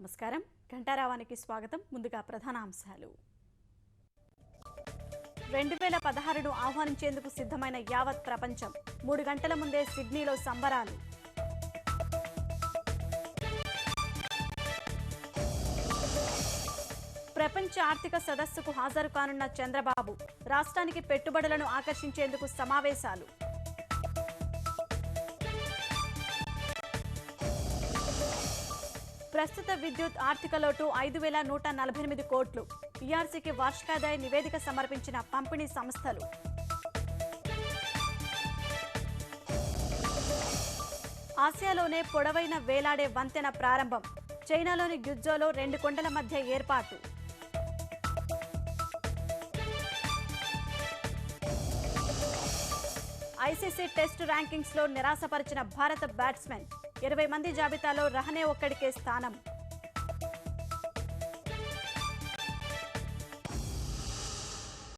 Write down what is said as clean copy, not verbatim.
నమస్కారం. ఘంటారావానికి స్వాగతం. ముందుగా ప్రధాన అంశాలు. 2016ను ఆహ్వానించేందుకు సిద్ధమైన యావత్ ప్రపంచం. 3 గంటల ముందే సిడ్నీలో సంబరాలు. ప్రపంచ ఆర్థిక సదస్సుకు హాజరు కానున్న చంద్రబాబు. రాష్ట్రానికి పెట్టుబడులను ఆకర్షించేందుకు సమావేశాలు. ప్రస్తుత విద్యుత్ ఆర్థిక లోటు 5,148 కోట్లు. ఈఆర్సీకి వార్షికాదాయ నివేదిక సమర్పించిన పంపిణీ సంస్థలు. ఆసియాలోనే పొడవైన వేలాడే వంతెన ప్రారంభం. చైనాలోని గ్యుజోలో 2 కొండల మధ్య ఏర్పాటు. ఐసీసీ టెస్టు ర్యాంకింగ్స్ లో నిరాశపరిచిన భారత బ్యాట్స్మెన్. 20 మంది జాబితాలో రహనే ఒక్కడికే స్థానం.